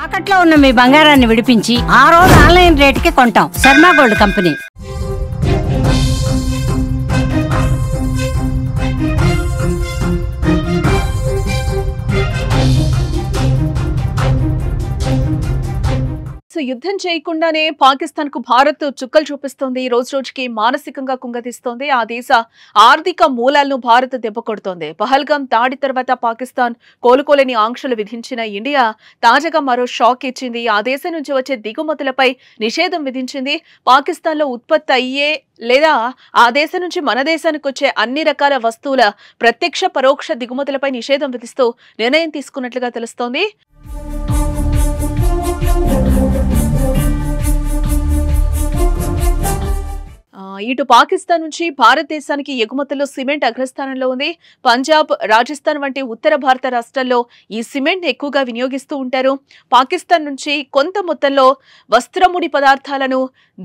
తాకట్లో ఉన్న మీ బంగారాన్ని విడిపించి ఆ రోజు ఆన్లైన్ రేటుకి కొంటాం. Sharma gold company. సో యుద్ధం చేయకుండానే పాకిస్తాన్ కు భారత్ చుక్కలు చూపిస్తోంది. రోజు రోజుకి మానసికంగా కుంగతీస్తోంది. ఆ దేశ ఆర్థిక మూలాలను భారత్ దెబ్బకొడుతోంది. పహల్గాం దాడి తర్వాత పాకిస్తాన్ కోలుకోలేని ఆంక్షలు విధించిన ఇండియా తాజాగా మరో షాక్ ఇచ్చింది. ఆ దేశం నుంచి వచ్చే దిగుమతులపై నిషేధం విధించింది. పాకిస్తాన్ లో ఉత్పత్తి అయ్యే లేదా ఆ దేశం నుంచి మన దేశానికి వచ్చే అన్ని రకాల వస్తువుల ప్రత్యక్ష పరోక్ష దిగుమతులపై నిషేధం విధిస్తూ నిర్ణయం తీసుకున్నట్లుగా తెలుస్తోంది. ఇటు పాకిస్తాన్ నుంచి భారతదేశానికి ఎగుమతుల్లో సిమెంట్ అగ్రస్థానంలో ఉంది. పంజాబ్, రాజస్థాన్ వంటి ఉత్తర భారత రాష్ట్రాల్లో ఈ సిమెంట్ ఎక్కువగా వినియోగిస్తూ ఉంటారు. పాకిస్తాన్ నుంచి కొంత మొత్తంలో వస్త్ర ముడి పదార్థాలను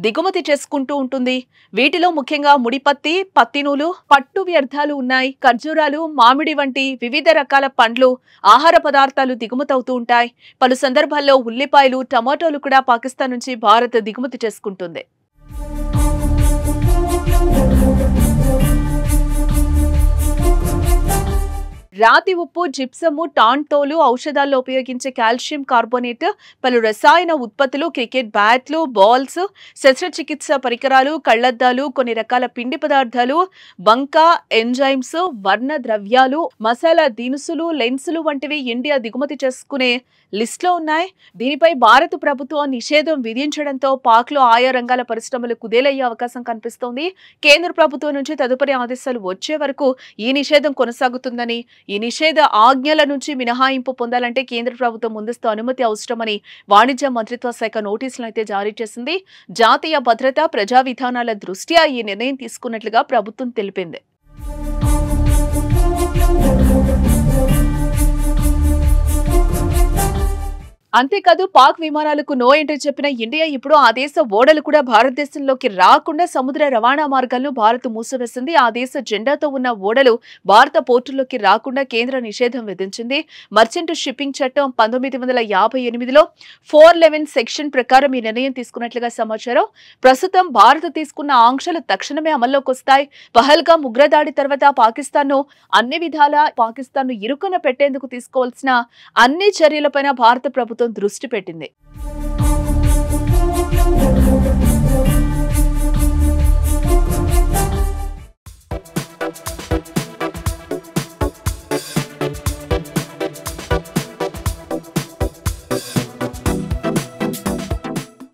దిగుమతి చేసుకుంటూ ఉంటుంది. వీటిలో ముఖ్యంగా ముడిపత్తి, పత్తి నూలు, పట్టు వ్యర్థాలు ఉన్నాయి. ఖర్జూరాలు, మామిడి వంటి వివిధ రకాల పండ్లు, ఆహార పదార్థాలు దిగుమతి అవుతూ ఉంటాయి. పలు సందర్భాల్లో ఉల్లిపాయలు, టమాటోలు కూడా పాకిస్తాన్ నుంచి భారత్ దిగుమతి చేసుకుంటుంది. రాతి ఉప్పు, జిప్సము, టాన్ తోలు, ఔషధాల్లో ఉపయోగించే కాల్షియం కార్బోనేట్, పలు రసాయన ఉత్పత్తులు, క్రికెట్ బ్యాట్లు, బాల్స్, శస్త్రచికిత్స పరికరాలు, కళ్లద్దాలు, కొన్ని రకాల పిండి పదార్థాలు, బంక, ఎంజైమ్స్, వర్ణ ద్రవ్యాలు, మసాలా దినుసులు, లెన్సులు వంటివి ఇండియా దిగుమతి చేసుకునే లిస్టులో ఉన్నాయి. దీనిపై భారత ప్రభుత్వం నిషేధం విధించడంతో పాక్లో ఆయా రంగాల పరిశ్రమలు కుదేలయ్యే అవకాశం కనిపిస్తోంది. కేంద్ర ప్రభుత్వం నుంచి తదుపరి ఆదేశాలు వచ్చే వరకు ఈ నిషేధం కొనసాగుతుందని, ఈ నిషేధ ఆజ్ఞల నుంచి మినహాయింపు పొందాలంటే కేంద్ర ప్రభుత్వం ముందస్తు అనుమతి అవసరమని వాణిజ్య మంత్రిత్వ శాఖ నోటీసులను అయితే జారీ చేసింది. జాతీయ భద్రత, ప్రజా విధానాల దృష్ట్యా ఈ నిర్ణయం తీసుకున్నట్లుగా ప్రభుత్వం తెలిపింది. అంతేకాదు పాక్ విమానాలకు నో ఎంట్రీ చెప్పిన ఇండియా ఇప్పుడు ఆ దేశ ఓడలు కూడా భారతదేశంలోకి రాకుండా సముద్ర రవాణా మార్గాలను భారత్ మూసివేసింది. ఆ దేశ జెండాతో ఉన్న ఓడలు భారత పోర్టుల్లోకి రాకుండా కేంద్ర నిషేధం విధించింది. మర్చెంట్ షిప్పింగ్ చట్టం 1958లో 411 సెక్షన్ ప్రకారం ఈ నిర్ణయం తీసుకున్నట్లుగా సమాచారం. ప్రస్తుతం భారత్ తీసుకున్న ఆంక్షలు తక్షణమే అమల్లోకి వస్తాయి. పహల్గాం ఉగ్రదాడి తర్వాత పాకిస్తాన్ను అన్ని విధాలా పాకిస్తాన్ను ఇరుకున పెట్టేందుకు తీసుకోవాల్సిన అన్ని చర్యలపైన భారత ప్రభుత్వం దృష్టి పెట్టింది.